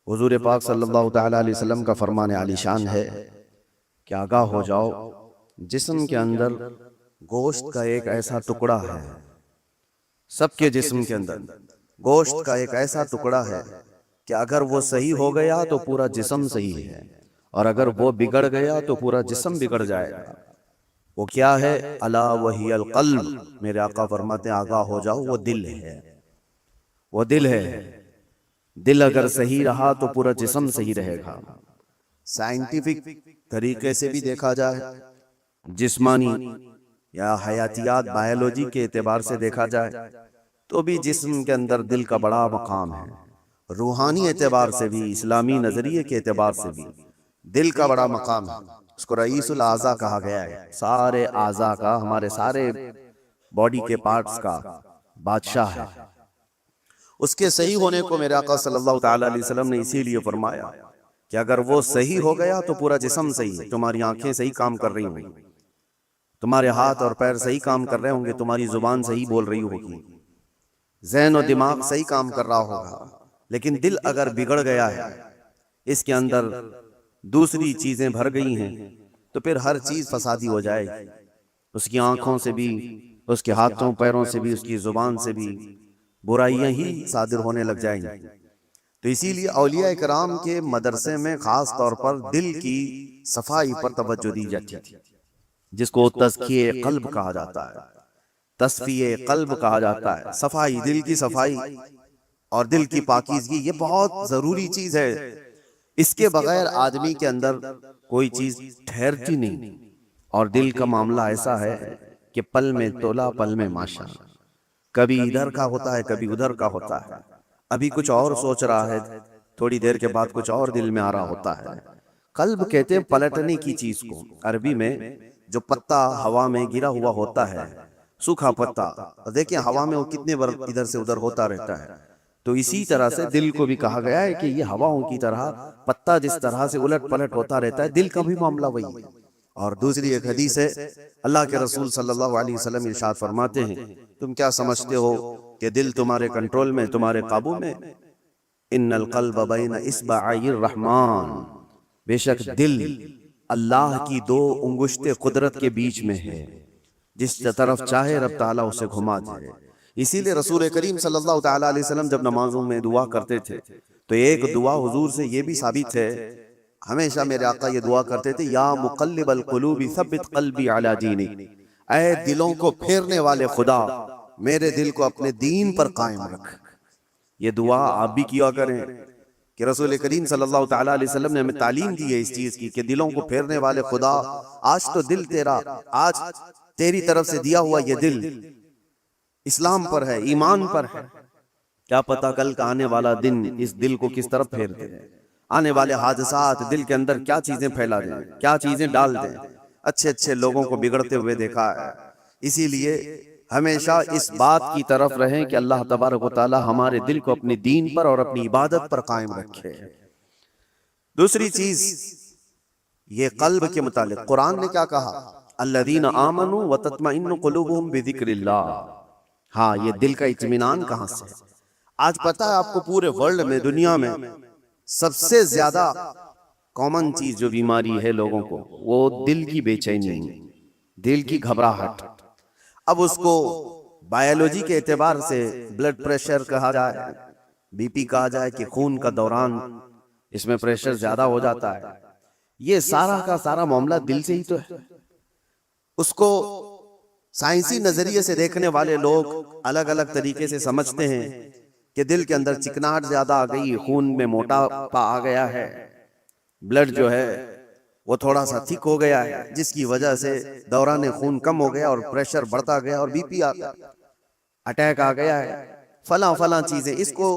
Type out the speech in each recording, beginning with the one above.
حضور پاک صلی اللہ تعالیٰ علیہ وسلم کا فرمان عالی شان ہے کہ آگاہ ہو جاؤ، جسم کے اندر گوشت کا ایک ایسا ٹکڑا ہے، سب کے جسم کے اندر گوشت کا ایک ایسا ٹکڑا ہے کہ اگر وہ صحیح ہو گیا تو پورا جسم صحیح ہے، اور اگر وہ بگڑ گیا تو پورا جسم بگڑ جائے گا۔ وہ کیا ہے؟ الا وہی القلب، میرے آقا فرماتے ہیں آگاہ ہو جاؤ، وہ دل ہے، وہ دل ہے۔ دل اگر صحیح رہا تو پورا جسم صحیح رہے گا۔ سائنٹیفک طریقے سے بھی دیکھا جائے، جسمانی یا حیاتیات بائیولوجی کے اعتبار سے دیکھا جائے تو بھی جسم کے اندر دل کا بڑا مقام ہے۔ روحانی اعتبار سے بھی، اسلامی نظریے کے اعتبار سے بھی دل کا بڑا مقام ہے۔ اس کو رئیس الاعضاء کہا گیا ہے، سارے اعضاء کا، ہمارے سارے باڈی کے پارٹس کا بادشاہ ہے۔ اس کے صحیح ہونے کو میرے آقا صلی اللہ تعالیٰ علیہ وسلم نے اسی لیے فرمایا کہ اگر وہ صحیح ہو گیا تو پورا جسم صحیح ہے۔ تمہاری آنکھیں صحیح کام کر رہی ہوں گی، تمہارے ہاتھ اور پیر صحیح کام کر رہے ہوں گے، تمہاری زبان صحیح بول رہی ہوگی، ذہن و دماغ صحیح کام کر رہا ہوگا۔ لیکن دل اگر بگڑ گیا ہے، اس کے اندر دوسری چیزیں بھر گئی ہیں، تو پھر ہر چیز فسادی ہو جائے گی۔ اس کی آنکھوں سے بھی، اس کے ہاتھوں پیروں سے بھی، اس کی زبان سے بھی برائیاں ہی صادر ہونے لگ جائیں گی۔ تو اسی لیے اولیاء کرام کے مدرسے میں خاص طور پر دل کی صفائی پر توجہ دی جاتی تھی، جس کو تزکیہ قلب کہا جاتا ہے، تصفیہ قلب کہا جاتا ہے۔ صفائی، دل کی صفائی اور دل کی پاکیزگی، یہ بہت ضروری چیز ہے۔ اس کے بغیر آدمی کے اندر کوئی چیز ٹھہرتی نہیں۔ اور دل کا معاملہ ایسا ہے کہ پل میں تولا پل میں ماشا، کبھی ادھر کا ہوتا ہے کبھی ادھر کا ہوتا ہے۔ ابھی کچھ اور سوچ رہا ہے، تھوڑی دیر کے بعد کچھ اور دل میں آ رہا ہوتا ہے۔ قلب کہتے ہیں پلٹنے کی چیز کو۔ عربی میں جو پتا ہوا میں گرا ہوا ہوتا ہے، سوکھا پتا، دیکھیں ہوا میں وہ کتنے بار ادھر سے ادھر ہوتا رہتا ہے۔ تو اسی طرح سے دل کو بھی کہا گیا ہے کہ یہ ہواؤں کی طرح، پتا جس طرح سے الٹ پلٹ ہوتا رہتا ہے، دل کا بھی معاملہ وہی ہے۔ اور دوسری ایک حدیث ہے، اللہ کے رسول صلی اللہ علیہ وسلم ارشاد فرماتے ہیں، تم کیا سمجھتے ہو کہ دل تمہارے کنٹرول میں، تمہارے قابو میں؟ ان القلب بین اصبعی الرحمن، بے شک دل اللہ کی دو انگشت قدرت کے بیچ میں ہے، جس طرف چاہے رب تعالیٰ اسے گھما دے۔ اسی لیے رسول کریم صلی اللہ تعالیٰ علیہ وسلم جب نمازوں میں دعا کرتے تھے تو ایک دعا حضور سے یہ بھی ثابت ہے، ہمیشہ میرے آقا یہ دعا کرتے تھے، یا مقلب القلوب ثبت قلبی علی دینک، اے دلوں کو پھیرنے والے خدا، میرے دل کو اپنے دین پر قائم رکھ۔ یہ دعا آپ بھی کیا کریں کہ رسول کریم صلی اللہ تعالیٰ علیہ وسلم نے ہمیں تعلیم دی ہے اس چیز کی کہ دلوں کو پھیرنے والے خدا، آج تو دل تیرا، آج تیری طرف سے دیا ہوا یہ دل اسلام پر ہے، ایمان پر ہے، کیا پتا کل کا آنے والا دن اس دل کو کس طرف پھیر دے، آنے والے حادثات دل کے اندر کیا چیزیں پھیلا دیں، کیا چیزیں ڈال دیں۔ اچھے اچھے لوگوں کو بگڑتے ہوئے دیکھا ہے۔ اسی لیے ہمیشہ اس بات کی طرف رہیں کہ اللہ تبارک و تعالی ہمارے دل کو اپنی دین پر اور اپنی عبادت پر قائم رکھے۔ دوسری چیز یہ قلب کے متعلق قرآن نے کیا کہا؟ الذین آمنوا وتطمئن قلوبہم بذکر اللہ۔ ہاں، یہ دل کا اطمینان کہاں سے؟ آج پتہ ہے آپ کو پورے ورلڈ میں، دنیا میں سب سے زیادہ کامن چیز جو بیماری ہے لوگوں کو، وہ دل کی بے چینی، دل کی گھبراہٹ۔ اب اس کو بائیولوجی کے اعتبار سے بلڈ پریشر کہا جائے، بی پی کہا جائے کہ خون کا دوران، اس میں پریشر زیادہ ہو جاتا ہے، یہ سارا کا سارا معاملہ دل سے ہی تو ہے۔ اس کو سائنسی نظریے سے دیکھنے والے لوگ الگ الگ طریقے سے سمجھتے ہیں کہ دل کے اندر چکناہٹ زیادہ آ گئی، خون میں موٹاپا آ گیا ہے، بلڈ جو ہے وہ تھوڑا سا تھک ہو گیا ہے، جس کی وجہ سے دوران خون کم ہو گیا اور پریشر بڑھتا گیا اور بی پی آتا، اٹیک آ گیا ہے، فلاں فلاں چیزیں۔ اس کو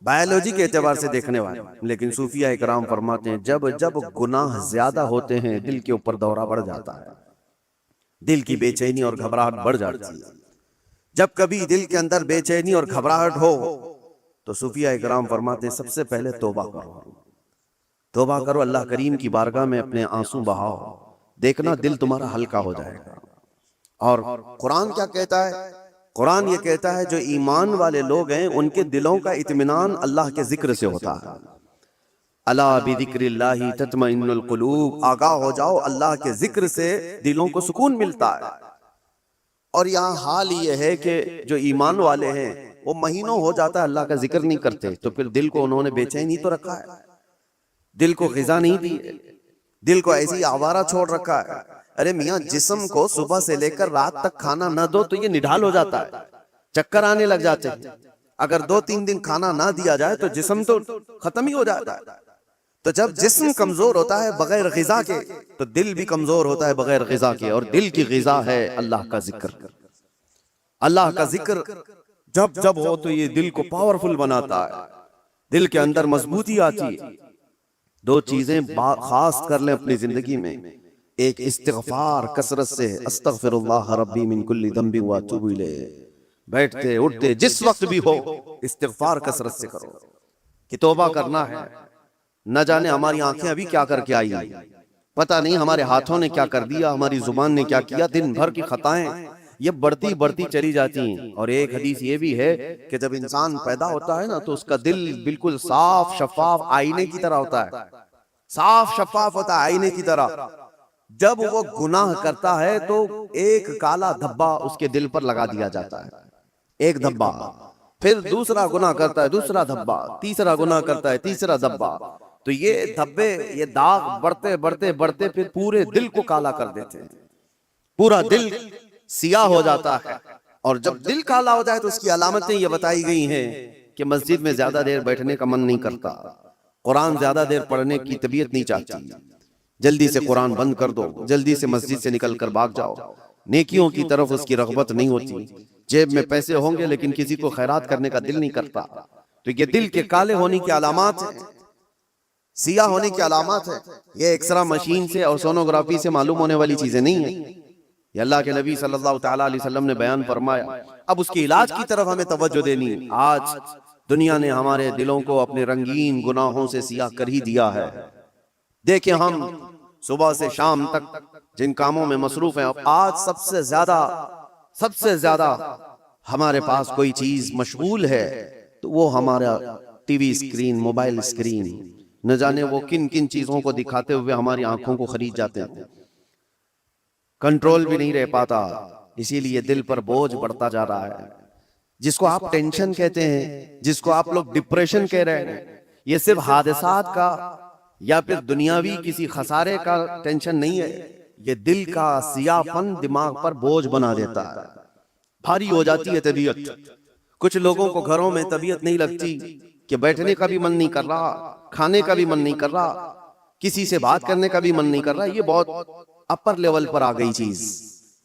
بائیولوجی کے اعتبار سے دیکھنے والے، لیکن صوفیہ اکرام فرماتے ہیں جب جب گناہ زیادہ ہوتے ہیں دل کے اوپر دورہ بڑھ جاتا ہے، دل کی بے چینی اور گھبراہٹ بڑھ جاتی ہے۔ جب کبھی دل کے اندر بے چینی اور گھبراہٹ ہو تو صوفیہ اکرام فرماتے ہیں سب سے پہلے توبہ کرو، توبہ کرو، اللہ کریم کی بارگاہ میں اپنے آنسو بہاؤ، دیکھنا دل تمہارا ہلکا ہو جائے گا۔ اور قرآن کیا کہتا ہے؟ قرآن یہ کہتا ہے جو ایمان والے لوگ ہیں ان کے دلوں کا اطمینان اللہ کے ذکر سے ہوتا ہے۔ الا بذکر اللہ تطمئن القلوب، آگاہ ہو جاؤ اللہ کے ذکر سے دلوں کو سکون ملتا ہے۔ اور یہاں حال یہ ہے کہ جو ایمان والے ہیں وہ مہینوں ہو جاتا ہے اللہ کا ذکر نہیں کرتے، تو پھر دل کو انہوں نے بے چین ہی تو رکھا ہے، دل کو غذا نہیں دی، دل کو ایسی آوارہ چھوڑ رکھا ہے۔ ارے میاں، جسم کو صبح سے لے کر رات تک کھانا نہ دو تو یہ نڈھال ہو جاتا ہے، چکر آنے لگ جاتے ہیں۔ اگر 2-3 دن کھانا نہ دیا جائے تو جسم تو ختم ہی ہو جاتا ہے۔ تو جب جسم کمزور ہوتا ہے بغیر غذا کے، تو دل بھی کمزور ہوتا ہے بغیر غذا کے، اور دل کی غذا ہے اللہ کا ذکر۔ اللہ کا ذکر جب جب ہو تو یہ دل کو پاورفل بناتا ہے، دل کے اندر مضبوطی آتی ہے۔ 2 چیزیں خاص کر لیں اپنی زندگی میں، ایک استغفار کثرت سے، استغفر اللہ ربی من کل ذنب واتوب الیہ، بیٹھتے اٹھتے جس وقت بھی ہو استغفار کثرت سے کرو کہ توبہ کرنا ہے۔ نہ جانے ہماری آنکھیں ابھی کیا کر کے آئی، پتہ نہیں ہمارے ہاتھوں نے کیا کر دیا، ہماری زبان نے کیا کیا، دن بھر کی خطائیں یہ بڑھتی بڑھتی چلی جاتی ہیں۔ اور ایک حدیث یہ بھی ہے کہ جب انسان پیدا ہوتا ہے نا تو اس کا دل بالکل صاف شفاف آئینے کی طرح ہوتا ہے، صاف شفاف ہوتا ہے آئینے کی طرح۔ جب وہ گناہ کرتا ہے تو ایک کالا دھبا اس کے دل پر لگا دیا جاتا ہے، ایک دھبا، پھر دوسرا گناہ کرتا ہے دوسرا دھبا، تیسرا گناہ کرتا ہے تیسرا دھبا، تو یہ دھبے یہ داغ بڑھتے بڑھتے بڑھتے پھر پورے دل کو کالا کر دیتے ہیں، پورا دل سیاہ ہو جاتا ہے۔ اور جب دل کالا ہو جائے تو اس کی علامتیں یہ بتائی گئی ہیں کہ مسجد میں زیادہ دیر بیٹھنے کا من نہیں کرتا، قرآن زیادہ دیر پڑھنے کی طبیعت نہیں چاہتی، جلدی سے قرآن بند کر دو، جلدی سے مسجد سے نکل کر بھاگ جاؤ، نیکیوں کی طرف اس کی رغبت نہیں ہوتی، جیب میں پیسے ہوں گے لیکن کسی کو خیرات کرنے کا دل نہیں کرتا۔ تو یہ دل کے کالے ہونے کی علامات ہیں، سیاہ ہونے کی علامات ہے۔ یہ ایکسرا مشین سے اور سونوگرافی سے معلوم ہونے والی چیزیں نہیں ہیں، یہ اللہ کے نبی صلی اللہ تعالیٰ علیہ وسلم نے بیان فرمایا۔ اب اس کے علاج کی طرف ہمیں توجہ دینی۔ آج دنیا نے ہمارے دلوں کو اپنے رنگین گناہوں سے سیاہ کر ہی دیا ہے۔ دیکھیں ہم صبح سے شام تک جن کاموں میں مصروف ہیں، آج سب سے زیادہ ہمارے پاس کوئی چیز مشغول ہے تو وہ ہمارا T V screen, mobile screen, نہ جانے وہ کن کن چیزوں کو دکھاتے ہوئے ہماری آنکھوں کو خرید جاتے ہیں، کنٹرول بھی نہیں رہ پاتا، اسی لیے دل پر بوجھ بڑھتا جا رہا ہے۔ جس کو آپ ٹینشن کہتے ہیں، جس کو آپ لوگ ڈپریشن کہہ رہے ہیں، یہ صرف حادثات کا یا پھر دنیاوی کسی خسارے کا ٹینشن نہیں ہے، یہ دل کا سیاہ پن دماغ پر بوجھ بنا دیتا ہے، بھاری ہو جاتی ہے طبیعت۔ کچھ لوگوں کو گھروں میں طبیعت نہیں لگتی کہ بیٹھنے کا بھی من نہیں کر رہا، کھانے کا بھی من نہیں کر رہا، کسی سے بات کرنے کا بھی من نہیں کر رہا۔ یہ بہت اپر لیول پر آ گئی چیز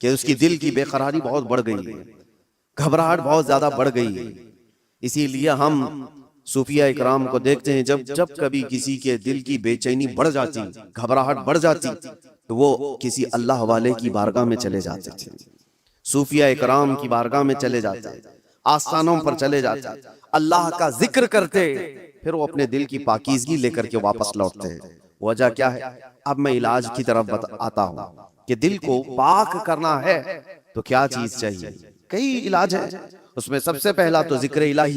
کہ اس کی دل کی بے قراری بہت بڑھ گئی ہے، گھبراہٹ بہت زیادہ بڑھ گئی ہے۔ اسی لیے ہم صوفیہ اکرام کو دیکھتے ہیں، جب کبھی کسی کے دل کی بے چینی بڑھ جاتی، گھبراہٹ بڑھ جاتی، تو وہ کسی اللہ والے کی بارگاہ میں چلے جاتے تھے، صوفیہ اکرام کی بارگاہ میں چلے جاتے، آستانوں پر چلے جاتے، اللہ کا ذکر کرتے، پھر وہ اپنے دل کی پاکیزگی لے کر کے واپس لوٹتے ہیں۔ وجہ کیا ہے؟ اب میں علاج کی طرف آتا ہوں کہ دل کو پاک کرنا ہے تو کیا چیز چاہیے؟ کئی علاج ہیں، اس میں سب سے پہلا تو ذکر الہی۔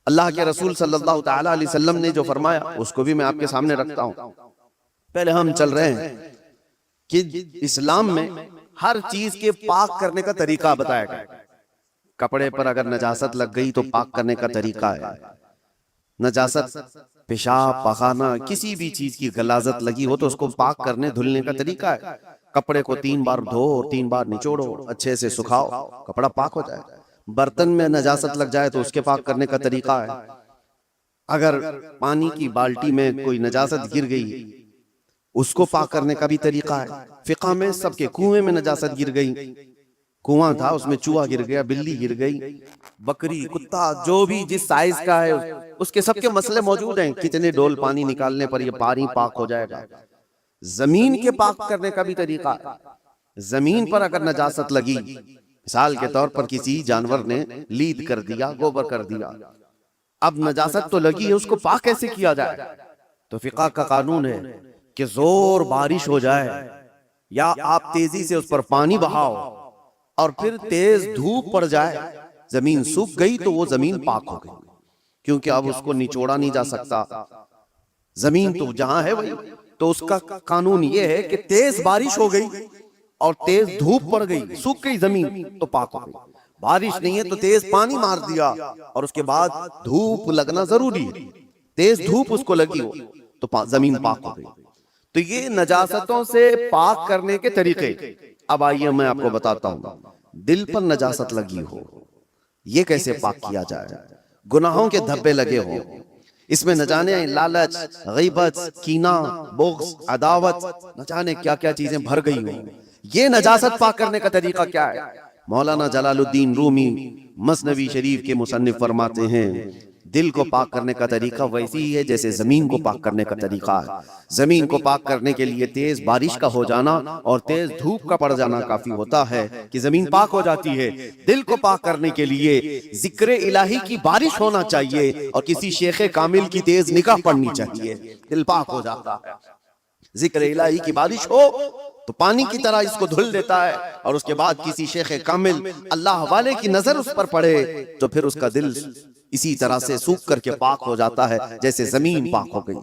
اللہ کے رسول صلی اللہ تعالیٰ علیہ وسلم نے جو فرمایا اس کو بھی میں آپ کے سامنے رکھتا ہوں۔ پہلے ہم چل رہے ہیں کہ اسلام میں ہر چیز کے پاک کرنے کا طریقہ بتایا گیا۔ کپڑے پر اگر نجاست لگ گئی تو پاک کرنے کا طریقہ ہے، نجاست پیشاب پخانہ کسی بھی چیز کی غلاظت لگی ہو تو اس کو پاک کرنے دھلنے کا طریقہ ہے۔ کپڑے کو 3 بار دھو اور 3 بار نچوڑو، اچھے سے سکھاؤ، کپڑا پاک ہو جائے۔ برتن میں نجاست لگ جائے تو اس کے پاک کرنے کا طریقہ ہے۔ اگر پانی کی بالٹی میں کوئی نجاست گر گئی اس کو پاک کرنے کا بھی طریقہ ہے۔ فقہ میں سب کے کنویں میں نجاست گر گئی، کنواں تھا اس میں چوہا گر گیا، بلی گر گئی، بکری کتا جو بھی جس سائز کا ہے اس کے سب کے مسئلے موجود ہیں، کتنے ڈول پانی نکالنے پر یہ پانی پاک ہو جائے گا۔ زمین کے پاک کرنے کا بھی طریقہ ہے۔ زمین پر اگر نجاست لگی، مثال کے طور پر کسی جانور نے لید کر دیا، گوبر کر دیا، اب نجاست تو لگی ہے، اس کو پاک کیسے کیا جائے؟ تو فقہ کا قانون ہے کہ زور بارش ہو جائے یا آپ تیزی سے اس پر پانی بہاؤ اور پھر تیز دھوپ پڑ جائے، زمین سوکھ گئی تو وہ زمین پاک ہو گئی، کیونکہ اب اس کو نچوڑا نہیں جا سکتا، زمین تو جہاں ہے وہی، تو اس کا قانون یہ ہے کہ تیز بارش ہو گئی اور تیز دھوپ پڑ گئی، سوکھ گئی زمین تو پاک ہو گئی، بارش نہیں ہے تو تیز پانی مار دیا اور اس کے بعد دھوپ لگنا ضروری ہے، تیز دھوپ اس کو لگی ہو تو زمین پاک ہو گئی۔ تو یہ نجاستوں سے پاک کرنے کے طریقے۔ اب آئیے میں آپ کو بتاتا ہوں، دل پر نجاست لگی ہو یہ کیسے پاک کیا جائے؟ گناہوں کے دھبے لگے ہو، اس میں نہ جانے لالچ، غیبت، کینہ، بغض، عداوت، نہ جانے کیا کیا چیزیں بھر گئی ہوں، یہ نجاست پاک کرنے کا طریقہ کیا ہے؟ مولانا جلال الدین رومی مثنوی شریف کے مصنف فرماتے ہیں دل کو پاک کرنے کا طریقہ ویسی ہی ہے جیسے زمین کو پاک کرنے کا طریقہ ہے۔ زمین کو پاک کرنے کے لیے تیز بارش کا ہو جانا اور تیز دھوپ کا پڑ جانا کافی ہوتا ہے کہ زمین پاک ہو جاتی ہے۔ دل کو پاک کرنے کے لیے ذکر الہی کی بارش ہونا چاہیے اور کسی شیخ کامل کی تیز نگاہ پڑنی چاہیے، دل پاک ہو جاتا ہے۔ ذکر الہی کی بارش ہو تو پانی کی طرح اس کو دھل دیتا ہے، اور اس کے بعد کسی شیخ کامل اللہ والے کی نظر اس پر پڑے تو پھر اس کا دل اسی طرح سے سوکھ کر کے پاک ہو جاتا ہے جیسے زمین پاک ہو گئی۔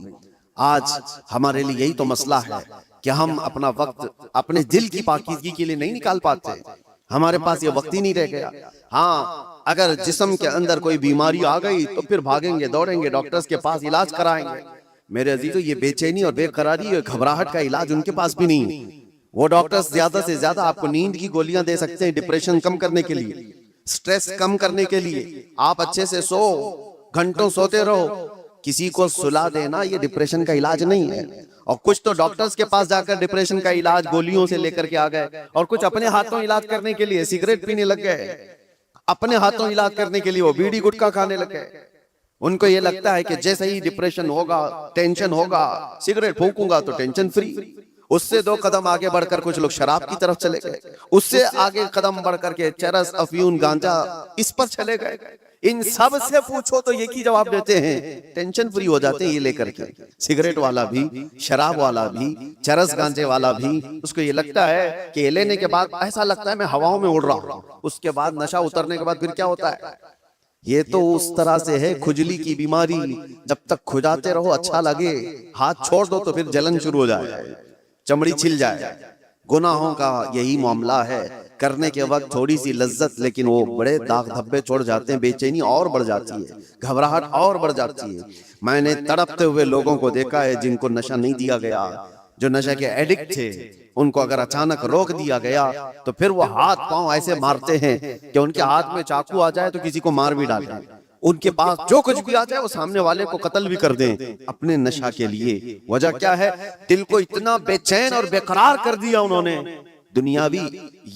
آج ہمارے لیے یہی تو مسئلہ ہے کہ ہم اپنا وقت اپنے دل کی پاکیزگی کے لیے نہیں نکال پاتے، ہمارے پاس یہ وقت ہی نہیں رہ گیا۔ ہاں اگر جسم کے اندر کوئی بیماری آ گئی تو پھر بھاگیں گے دوڑیں گے ڈاکٹرز کے پاس علاج کرائیں گے۔ میرے عزیزو یہ بے چینی اور بے قراری اور گھبراہٹ کا علاج ان کے پاس بھی نہیں۔ وہ ڈاکٹرز زیادہ سے زیادہ آپ کو نیند کی گولیاں دے سکتے ہیں ڈپریشن کم کرنے کے لیے، سٹریس کم کرنے کے لیے۔ آپ اچھے سے سو، گھنٹوں سوتے رہو، کسی کو سلا دینا یہ ڈپریشن کا علاج نہیں ہے۔ اور کچھ تو ڈاکٹرز کے پاس جا کر ڈپریشن کا علاج گولیوں سے لے کر کے آ گئے، اور کچھ اپنے ہاتھوں علاج کرنے کے لیے سگریٹ پینے لگ گئے، اپنے ہاتھوں علاج کرنے کے لیے وہ بیڑی گٹکا کھانے لگ گئے۔ ان کو یہ لگتا ہے کہ جیسے ہی ڈپریشن ہوگا، ٹینشن ہوگا، سگریٹ پھونکوں گا تو ٹینشن فری۔ اس سے دو قدم آگے بڑھ کر کچھ لوگ شراب کی طرف چلے گئے، اس سے آگے قدم بڑھ کر کے چرس، افیون، گانجا اس پر چلے گئے۔ ان سب سے پوچھو تو ایک ہی جواب دیتے ہیں، ٹینشن فری ہو جاتے ہیں یہ لے کر کے۔ سگریٹ والا بھی، شراب والا بھی، چرس گانجے والا بھی، اس کو یہ لگتا ہے کہ یہ لینے کے بعد ایسا لگتا ہے میں ہواؤں میں اڑ رہا ہوں، اس کے بعد نشہ اترنے کے بعد پھر کیا ہوتا ہے؟ یہ تو اس طرح سے ہے کھجلی کی بیماری، جب تک کھجاتے رہو اچھا لگے، ہاتھ چھوڑ دو تو پھر جلن شروع ہو جائے، چمڑی چھل جائے۔ گناہوں کا یہی معاملہ ہے، کرنے کے وقت تھوڑی سی لذت لیکن وہ بڑے داغ دھبے چھوڑ جاتے ہیں، بے چینی اور بڑھ جاتی ہے، گھبراہٹ اور بڑھ جاتی ہے۔ میں نے تڑپتے ہوئے لوگوں کو دیکھا ہے جن کو نشہ نہیں دیا گیا، جو نشہ کے ایڈکٹ تھے، ان کو اگر اچانک روک دیا گیا تو پھر وہ ہاتھ پاؤں ایسے مارتے ہیں کہ ان کے ہاتھ میں چاقو آ جائے تو کسی کو مار بھی ڈالیں، ان کے پاس جو کچھ بھی آ جائے وہ سامنے والے کو قتل بھی کر دیں اپنے نشہ کے لیے۔ وجہ کیا ہے؟ دل کو اتنا بے چین اور بے قرار کر دیا انہوں نے دنیاوی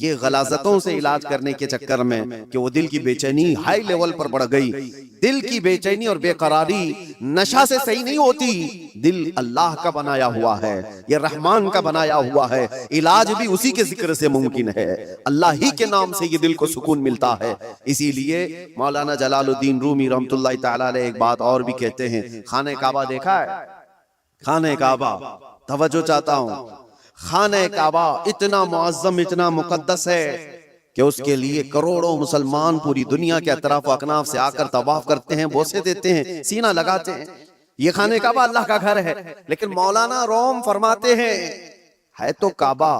یہ غلاظتوں سے علاج کرنے کے چکر میں کہ وہ دل کی بے چینی ہائی لیول پر بڑھ گئی۔ دل کی بے چینی اور بے قراری نشہ سے صحیح نہیں ہوتی، دل اللہ کا بنایا ہوا ہے، یہ رحمان کا بنایا ہوا ہے، علاج بھی اسی کے ذکر سے ممکن ہے، اللہ ہی کے نام سے یہ دل کو سکون ملتا ہے۔ اسی لیے مولانا جلال الدین رومی رحمۃ اللہ تعالی علیہ ایک بات اور بھی کہتے ہیں، خانہ کعبہ دیکھا ہے؟ خانہ کعبہ، توجہ چاہتا ہوں، خانہ کعبہ اتنا معظم، اتنا مقدس ہے کہ اس کے لیے کروڑوں مسلمان پوری دنیا کے اطراف و اکناف سے آ کر طواف کرتے ہیں، بوسے دیتے ہیں، سینہ لگاتے ہیں۔ یہ خانہ کعبہ اللہ کا گھر ہے، لیکن مولانا روم فرماتے ہیں ہے تو کعبہ،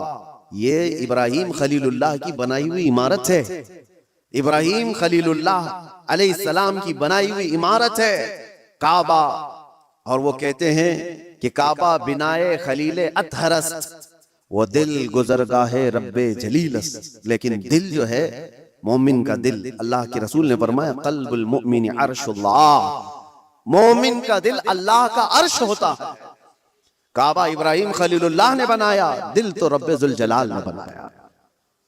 یہ ابراہیم خلیل اللہ کی بنائی ہوئی عمارت ہے، ابراہیم خلیل اللہ علیہ السلام کی بنائی ہوئی عمارت ہے کعبہ۔ اور وہ کہتے ہیں کہ کعبہ بنائے خلیل اطہر است، وہ دل گزرگاہ رب جلیل است، لیکن دل جو ہے مومن کا دل، اللہ کے رسول نے فرمایا قلب المؤمن عرش اللہ، مومن کا دل اللہ کا عرش ہوتا ہے۔ کعبہ ابراہیم خلیل اللہ نے بنایا، دل تو رب ذوالجلال نے بنایا۔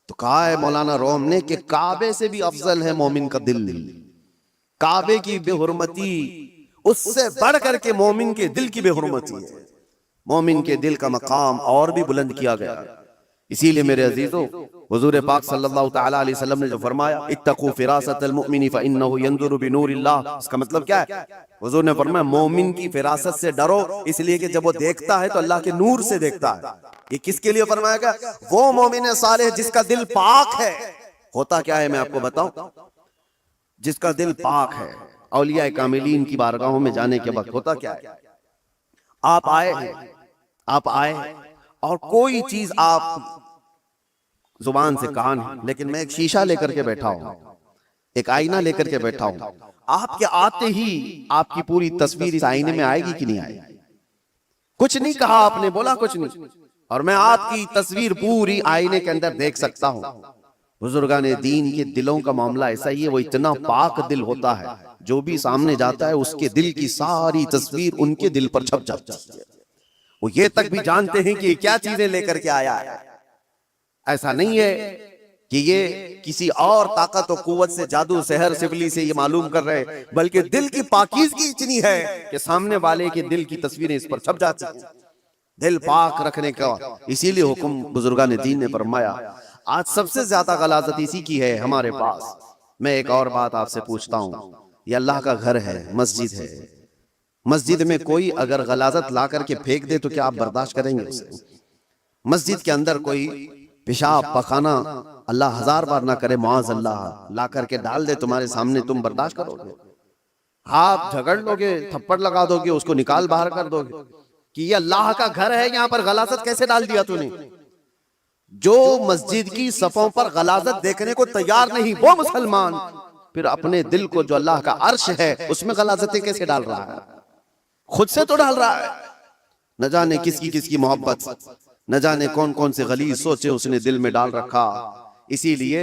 تو کہا ہے مولانا روم نے کہ کعبے سے بھی افضل ہے مومن کا دل، کعبے کی بے حرمتی اس سے بڑھ کر کے مومن کے دل کی بے حرمتی ہے، مومن کے دل کا مقام اور بھی بلند کیا گیا۔ اسی لیے میرے عزیزو حضور پاک صلی اللہ تعالی علیہ وسلم نے جو فرمایا اتقوا فراست المؤمن فإنه ينظر بنور اللہ، اس کا مطلب کیا ہے؟ حضور نے فرمایا مومن کی فراست سے ڈرو، اس لیے کہ جب وہ دیکھتا ہے تو اللہ کے نور سے دیکھتا ہے۔ یہ کس کے لیے فرمایا گیا؟ وہ مومن صالح جس کا دل پاک ہے۔ ہوتا کیا ہے میں آپ کو بتاؤں، جس کا دل پاک ہے، اولیاء کاملین کی بارگاہوں میں جانے کے وقت ہوتا کیا ہے؟ آپ آئے اور کوئی چیز آپ زبان سے کہا نہیں، لیکن میں ایک شیشہ لے کر کے بیٹھا ہوں، ایک آئینہ لے کر کے بیٹھا ہوں، آپ کے آتے ہی آپ کی پوری تصویر اس آئینے میں آئے گی کہ نہیں آئے گی؟ کچھ نہیں کہا آپ نے، بولا کچھ نہیں، اور میں آپ کی تصویر پوری آئینے کے اندر دیکھ سکتا ہوں۔ بزرگان دین کے دلوں کا معاملہ ایسا ہی ہے، وہ اتنا پاک دل ہوتا ہے، جو بھی سامنے جاتا ہے اس کے دل کی ساری تصویر ان کے دل پر چھپ جاتی ہے، وہ یہ تک بھی جانتے ہیں کہ یہ کیا چیزیں لے کر کے آیا ہے۔ ایسا نہیں ہے کہ یہ کسی اور طاقت و قوت سے، جادو سحر سفلی سے یہ معلوم کر رہے، بلکہ دل کی پاکیزگی اتنی ہے کہ سامنے والے کے دل کی تصویریں اس پر چھپ جاتی ہیں، دل پاک رکھنے کا اسی لیے حکم بزرگان دین نے فرمایا۔ آج سب سے زیادہ غلاظت اسی کی ہے ہمارے پاس۔ میں ایک اور بات آپ سے پوچھتا ہوں، یہ اللہ کا گھر ہے، مسجد ہے، مسجد میں کوئی اگر غلاظت لا کر کے پھینک دے تو کیا آپ برداشت کریں گے اسے؟ مسجد کے اندر کوئی پیشاب پخانہ اللہ ہزار بار نہ کرے، معاذ اللہ، لا کر کے ڈال دے تمہارے سامنے، تم برداشت کرو گے؟ آپ جھگڑ لو گے، تھپڑ لگا دو گے، اس کو نکال باہر کر دو گے کہ یہ اللہ کا گھر ہے، یہاں پر غلاظت کیسے ڈال دیا تو نے؟ جو مسجد کی صفوں پر غلاظت دیکھنے کو تیار نہیں وہ مسلمان پھر اپنے دل کو جو اللہ کا عرش ہے اس میں غلاظتیں کیسے ڈال رہا ہے؟ خود سے تو ڈال رہا ہے۔ نہ جانے کس کی محبت، نہ جانے کون کون سے غلیظ سوچے اس نے دل میں ڈال رکھا۔ اسی لیے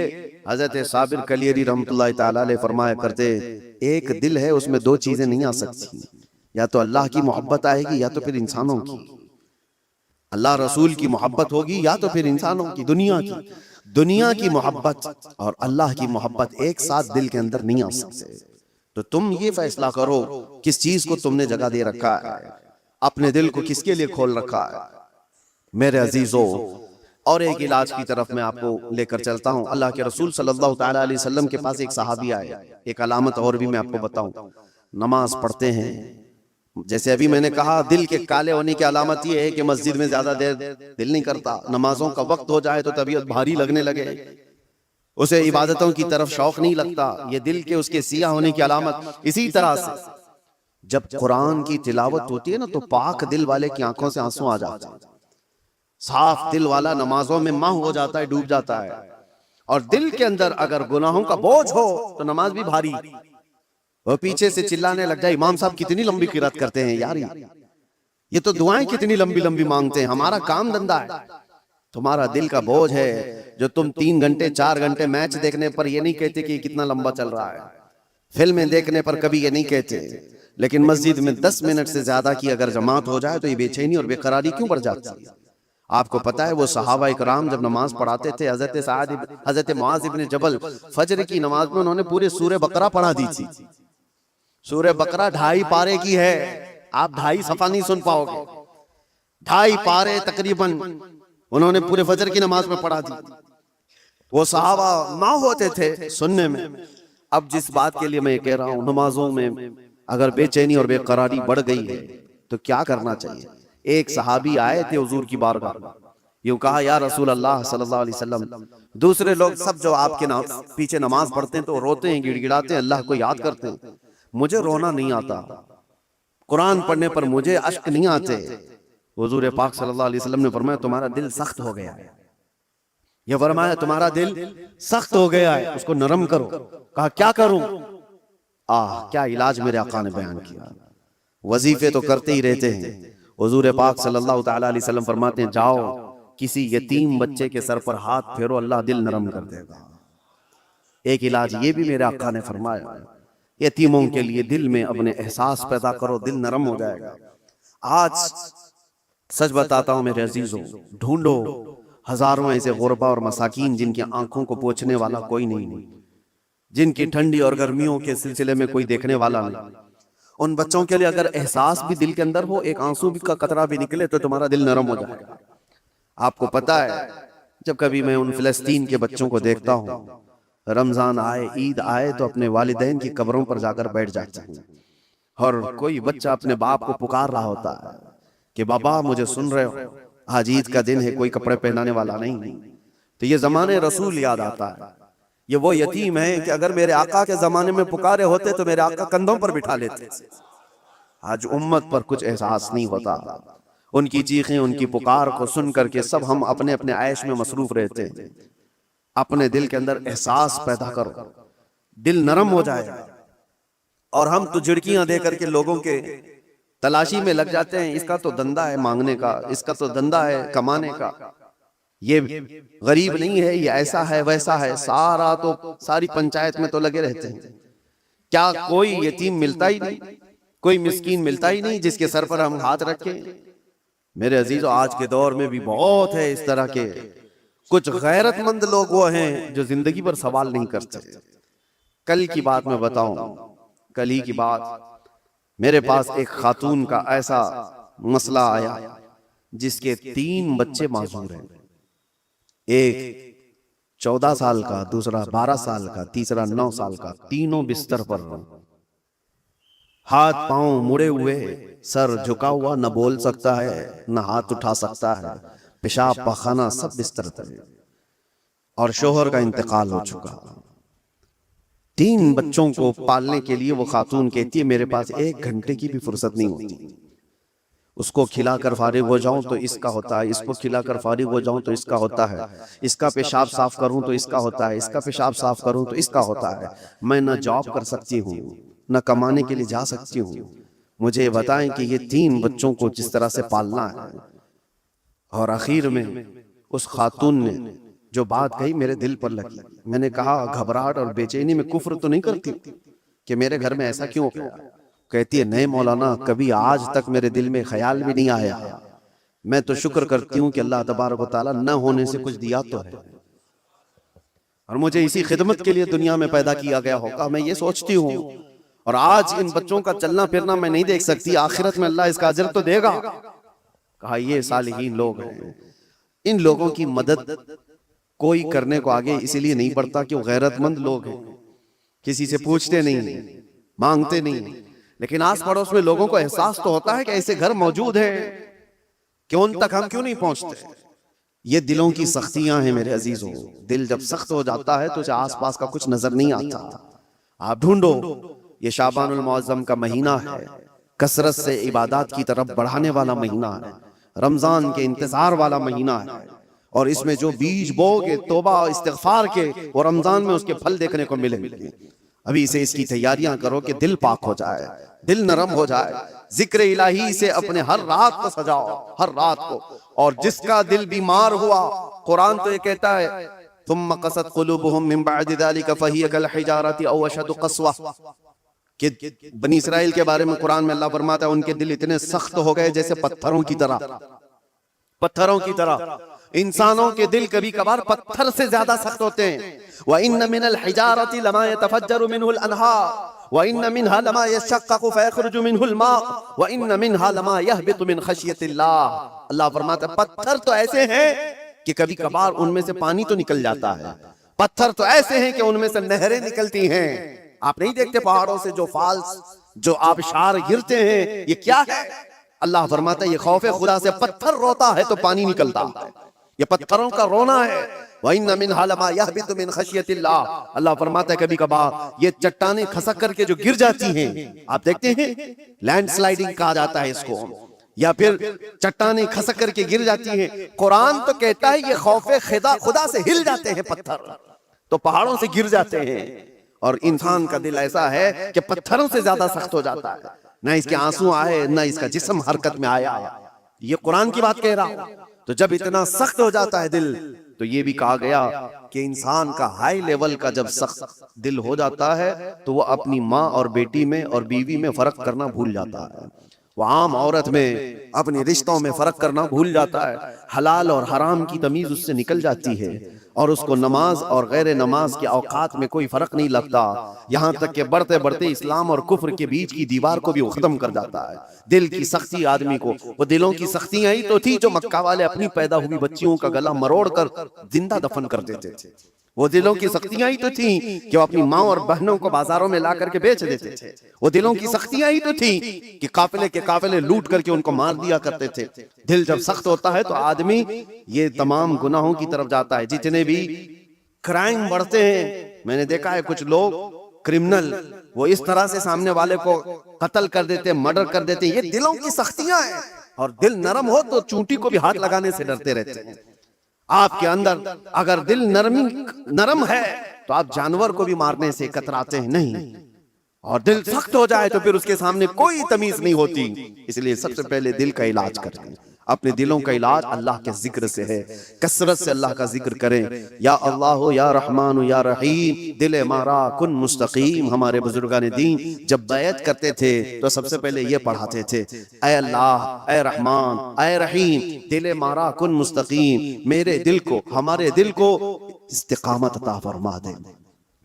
حضرت صابر کلیری رحمت اللہ تعالی علیہ فرمایا کرتے، ایک دل ہے اس میں دو چیزیں نہیں آ سکتی، یا تو اللہ کی محبت آئے گی یا تو پھر انسانوں کی، اللہ رسول کی محبت ہوگی یا تو پھر انسانوں کی، دنیا کی محبت اور اللہ کی محبت ایک ساتھ دل کے اندر نہیں آ سکتے۔ تو تم یہ فیصلہ کرو کس چیز کو تم نے جگہ دے رکھا ہے، اپنے دل کو کس کے لیے کھول رکھا ہے۔ میرے عزیزو، اور ایک علاج کی طرف میں آپ کو لے کر چلتا ہوں۔ اللہ کے رسول صلی اللہ تعالی علیہ وسلم کے پاس ایک صحابی آئے، ایک علامت اور بھی میں آپ کو بتاؤں، نماز پڑھتے ہیں، جیسے ابھی میں نے کہا دل کے کالے ہونے کی علامت یہ ہے کہ مسجد میں زیادہ دیر دل نہیں کرتا، نمازوں کا وقت ہو جائے تو طبیعت بھاری لگنے لگے، اسے عبادتوں کی طرف شوق نہیں لگتا، یہ دل کے اس کے سیاہ ہونے کی علامت۔ اسی طرح سے جب قرآن کی تلاوت ہوتی ہے نا تو پاک دل والے کی آنکھوں سے آنسو آ جاتے ہیں، صاف دل والا نمازوں میں ماہ ہو جاتا ہے، ڈوب جاتا ہے، اور دل کے اندر اگر گناہوں کا بوجھ ہو تو نماز بھی بھاری، وہ پیچھے سے چلانے لگ جائے، امام صاحب کتنی لمبی قرات کرتے ہیں یار، یہ تو دعائیں کتنی لمبی لمبی مانگتے ہیں، ہمارا کام دھندا ہے، تمہارا دل کا بوجھ ہے جو تم 3 گھنٹے 4 گھنٹے میچ دیکھنے پر یہ نہیں کہتے کہ کتنا لمبا چل رہا ہے، فلمیں دیکھنے پر کبھی یہ نہیں کہتے، لیکن مسجد میں 10 منٹ سے زیادہ کی اگر جماعت ہو جائے تو یہ بے چینی اور بے قراری کیوں بڑھ جاتی ہے؟ آپ کو پتا ہے وہ صحابہ اکرام جب نماز پڑھاتے تھے، حضرت معاذ ابن جبل فجر کی نماز میں انہوں نے پورے سورہ بقرہ پڑھا دی تھی۔ سورہ بقرہ 2.5 پارے کی ہے، آپ 2.5 صفحہ نہیں سن پاؤ گے، 2.5 پارے تقریباً انہوں نے پورے فجر کی نماز میں پڑھا دی۔ وہ صحابہ نہ ہوتے تھے سننے میں۔ اب جس بات کے لیے میں کہہ رہا ہوں، نمازوں میں اگر بے چینی اور بے قراری بڑھ گئی ہے تو کیا کرنا چاہیے؟ ایک صحابی آئے تھے حضور کی بارگاہ، یوں کہا یا رسول اللہ صلی اللہ علیہ وسلم، دوسرے لوگ سب جو آپ کے پیچھے نماز پڑھتے ہیں تو روتے ہیں، گڑ گڑاتے ہیں، اللہ کو یاد کرتے ہیں، مجھے رونا نہیں آتا، قرآن پڑھنے پر مجھے اشک نہیں آتے۔ حضور پاک صلی اللہ علیہ وسلم نے فرمایا تمہارا دل سخت ہو گیا ہے، یہ فرمایا تمہارا دل سخت ہو گیا ہے، اس کو نرم کرو۔ کہا کیا کروں؟ کیا علاج میرے آقا نے بیان کیا، وظیفے تو کرتے ہی رہتے ہیں۔ حضور پاک صلی اللہ تعالی علیہ وسلم فرماتے ہیں جاؤ کسی یتیم بچے کے سر پر ہاتھ پھیرو، اللہ دل نرم کر دے گا۔ ایک علاج یہ بھی میرے آقا نے فرمایا، یتیموں کے لیے دل میں اپنے احساس پیدا کرو، دل نرم ہو جائے گا۔ آج سچ بتاتا ہوں میرے عزیزوں، ڈھونڈو ہزاروں ایسے غربا اور مساکین جن کی آنکھوں کو پوچھنے والا کوئی نہیں، جن کی ٹھنڈی اور گرمیوں کے سلسلے میں کوئی دیکھنے والا نہیں۔ ان بچوں کے لیے اگر احساس بھی دل کے اندر ہو، ایک آنسو بھی کا قطرہ بھی نکلے تو تمہارا دل نرم ہو جائے گا۔ آپ کو پتا ہے جب کبھی میں ان فلسطین کے بچوں کو دیکھتا ہوں، رمضان آئے، عید آئے تو اپنے والدین کی قبروں پر جا کر بیٹھ جاتے ہیں، اور کوئی بچہ اپنے باپ کو پکار رہا ہوتا ہے کہ بابا مجھے سن رہے ہو، آج عید کا دن ہے، کوئی کپڑے پہنانے والا نہیں۔ تو یہ زمانے رسول یاد آتا ہے، یہ وہ یتیم ہے کہ اگر میرے آقا کے زمانے میں پکارے ہوتے تو میرے آقا کندھوں پر بٹھا لیتے، آج امت پر کچھ احساس نہیں ہوتا. ان کی چیخیں، ان کی پکار کو سن کر کے سب ہم اپنے اپنے عیش میں مصروف رہتے ہیں. اپنے دل کے اندر احساس پیدا کرو، دل نرم ہو جائے. اور ہم تو جھڑکیاں دے کر کے لوگوں کے تلاشی میں لگ جاتے ہیں. اس کا تو دھندا ہے مانگنے کا، اس کا تو دھندا ہے کمانے کا، یہ غریب نہیں ہے، یہ ایسا ہے ویسا ہے. ساری پنچایت میں تو لگے رہتے ہیں. کیا کوئی یتیم ملتا ہی نہیں، کوئی مسکین ملتا ہی نہیں جس کے سر پر ہم ہاتھ رکھیں؟ میرے عزیزو، آج کے دور میں بھی بہت ہے اس طرح کے. کچھ غیرت مند لوگ وہ ہیں جو زندگی پر سوال نہیں کرتے. کل کی بات میں بتاؤں، کل ہی کی بات، میرے پاس ایک خاتون کا ایسا مسئلہ آیا جس کے 3 بچے معذور ہیں. ایک 14 سال کا، دوسرا 12 سال کا، تیسرا 9 سال کا. تینوں بستر پر، ہاتھ پاؤں مڑے ہوئے، سر جھکا ہوا، نہ بول سکتا ہے نہ ہاتھ اٹھا سکتا ہے. پیشاب پخانہ سب بستر پر. اور شوہر کا انتقال ہو چکا. 3 بچوں کو پالنے کے لیے وہ خاتون کہتی ہے میرے پاس 1 گھنٹے کی بھی فرصت نہیں ہوتی. اس کو کھلا کر فارغ ہو جاؤں تو اس کا ہوتا ہے، اس کو کھلا کر فارغ ہو جاؤں تو اس کا ہوتا ہے، اس کا پیشاب صاف کروں تو اس کا ہوتا ہے، اس کا پیشاب صاف کروں تو اس کا ہوتا ہے. میں نہ جاب کر سکتی ہوں، نہ کمانے کے لیے جا سکتی ہوں. مجھے بتائیں کہ یہ 3 بچوں کو جس طرح سے پالنا ہے. اور آخر میں اس خاتون نے جو بات کہی میرے دل پر لگی. میں نے کہا گھبراہٹ اور بے چینی میں کفر تو نہیں کرتی کہ میرے گھر میں ایسا کیوں ہو؟ کہتی ہے نہیں مولانا، کبھی آج تک میرے دل میں خیال بھی نہیں آیا. میں تو شکر کرتی ہوں کہ اللہ تبارک و تعالیٰ نہ ہونے سے کچھ دیا تو ہے، اور مجھے اسی خدمت کے لیے دنیا میں پیدا کیا گیا ہوگا. میں یہ سوچتی ہوں. اور آج ان بچوں کا چلنا پھرنا میں نہیں دیکھ سکتی، آخرت میں اللہ اس کا اجر تو دے گا. کہا یہ صالحین لوگ ہیں. ان لوگوں کی مدد کوئی کرنے کو آگے اسی لیے نہیں بڑھتا کہ وہ غیرت مند لوگ ہیں، کسی سے پوچھتے نہیں، مانگتے نہیں. لیکن آس پڑوس میں لوگوں کو احساس تو ہوتا ہے کہ ایسے گھر موجود ہیں کہ ان تک ہم کیوں نہیں پہنچتے. یہ دلوں کی سختیاں ہیں میرے عزیزوں. دل جب سخت ہو جاتا ہے تو اسے آس پاس کا کچھ نظر نہیں آتا. آپ ڈھونڈو. یہ شعبان المعظم کا مہینہ ہے، کثرت سے عبادات کی طرف بڑھانے والا مہینہ ہے، رمضان کے انتظار والا مہینہ ہے. اور اس میں جو بیج بو گے توبہ استغفار کے، وہ رمضان میں اس کے پھل دیکھنے کو ملیں گے. ابھی سے اس کی تیاریاں کرو کہ دل پاک ہو جائے، دل نرم ہو جائے. ذکر الہی سے اپنے ہر رات کو سجاؤ، ہر رات کو. اور جس کا دل بیمار ہوا، قرآن تو یہ کہتا ہے ثم قست قلوبهم من بعد ذلك فهي كالحجارة او اشد قسوة، کہ بنی اسرائیل کے بارے میں قرآن میں اللہ فرماتا ہے ان کے دل اتنے سخت ہو گئے جیسے پتھروں کی طرح. پتھروں کی طرح. انسانوں کے دل کبھی کبھار پتھر سے زیادہ سخت ہوتے ہیں. وَإِنَّ مِنَ الْحِجَارَةِ لَمَا يَتَفَجَّرُ مِنْهُ الْأَنْهَارُ وَإِنَّ مِنْهَا لَمَا يَشَّقَّقُ فَيَخْرُجُ مِنْهُ الْمَاءُ وَإِنَّ مِنْهَا لَمَا يَهْبِطُ مِنْ خَشْيَةِ اللَّهِ. اللہ فرماتا ہے پتھر تو ایسے ہیں کہ کبھی کبھار ان میں سے پانی تو نکل جاتا ہے. پتھر تو ایسے ہیں کہ ان میں سے نہریں نکلتی ہیں. آپ نہیں دیکھتے پہاڑوں سے جو فالس، جو آبشار گرتے ہیں، یہ کیا ہے؟ اللہ فرماتا ہے یہ خوف خدا سے پتھر روتا ہے تو پانی نکلتا ہے. یہ پتھروں کا رونا ہے. وَإِنَّ مِنْهَا لَمَا يَهْبِطُ مِنْ خَشْيَةِ اللَّهِ. اللہ فرماتا ہے کبھی کبھار یہ چٹانیں کھسک کر کے جو گر جاتی ہیں، آپ دیکھتے ہیں لینڈ سلائیڈنگ کہا جاتا ہے اس کو، یا پھر چٹانیں کھسک کر کے گر جاتی ہیں. قرآن تو کہتا ہے یہ خوف خدا سے ہل جاتے ہیں پتھر، تو پہاڑوں سے گر جاتے ہیں. اور انسان کا دل ایسا ہے کہ پتھروں سے زیادہ سخت ہو جاتا ہے. نہ اس کے آنسو آئے، نہ اس کا جسم حرکت میں آیا. یہ قرآن کی بات کہہ رہا ہوں. تو جب اتنا سخت ہو جاتا ہے دل، تو یہ بھی کہا گیا کہ انسان کا ہائی لیول کا جب سخت دل ہو جاتا ہے تو وہ اپنی ماں اور بیٹی میں اور بیوی میں فرق کرنا بھول جاتا ہے. وہ عام عورت میں اپنے رشتوں میں فرق کرنا بھول جاتا ہے. حلال اور حرام کی تمیز اس سے نکل جاتی ہے، اور اس کو نماز اور غیر نماز کے اوقات میں کوئی فرق نہیں لگتا. یہاں تک کہ بڑھتے بڑھتے اسلام اور کفر کے بیچ کی دیوار کو بھی وہ ختم کر جاتا ہے. دل کی سختی آدمی کو، وہ دلوں کی سختیاں ہی تو تھی جو مکہ والے اپنی پیدا ہوئی بچیوں کا گلا مروڑ کر زندہ دفن کر دیتے تھے. وہ دلوں کی سختیاں ہی تو تھیں کہ وہ اپنی ماں اور بہنوں کو بازاروں میں لا کر کے بیچ دیتے تھے. وہ دلوں کی سختیاں ہی تو تھیں کہ قافلے کے قافلے لوٹ کر کے ان کو مار دیا کرتے تھے. دل جب سخت ہوتا ہے تو آدمی یہ تمام گناہوں کی طرف جاتا ہے. جتنے بھی کرائم بڑھتے ہیں، میں نے دیکھا ہے کچھ لوگ کرمنل وہ اس طرح سے سامنے والے کو قتل کر دیتے، مرڈر کر دیتے. یہ دلوں کی سختیاں ہیں. اور دل نرم ہو تو چونٹی کو بھی ہاتھ لگانے سے ڈرتے رہتے ہیں. آپ کے اندر اگر دل نرم ہے تو آپ جانور کو بھی مارنے سے کتراتے ہیں نہیں. اور دل سخت ہو جائے تو پھر اس کے سامنے کوئی تمیز نہیں ہوتی. اس لیے سب سے پہلے دل کا علاج کریں. اپنے دلوں کا علاج اللہ کے ذکر سے ہے. کثرت سے اللہ کا ذکر کریں. یا اللہ یا رحمان یا رحیم دل مارا کن مستقیم. ہمارے بزرگان دین جب بیعت کرتے تھے تو سب سے پہلے یہ پڑھاتے تھے، اے اللہ، اے رحمان، اے رحیم دل مارا کن مستقیم. میرے دل کو، ہمارے دل کو استقامت عطا فرما دے،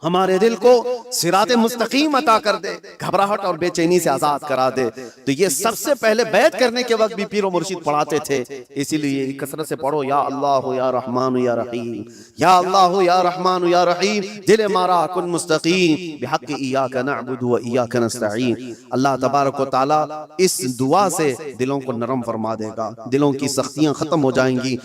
ہمارے دل کو صراط مستقیم عطا کر دے، گھبراہٹ اور بے چینی سے آزاد کرا دے. تو یہ سب سے پہلے بیعت کرنے کے وقت بھی پیر و مرشد پڑھاتے تھے. اسی لیے کثرت سے پڑھو، یا اللہ یا رحمان یا رحیم، یا اللہ یا رحمان یا رحیم دل مارا کن مستقیم بحق ایاک نعبد و ایاک نستعین. اللہ تبارک و تعالی اس دعا سے دلوں کو نرم فرما دے گا، دلوں کی سختیاں ختم ہو جائیں گی.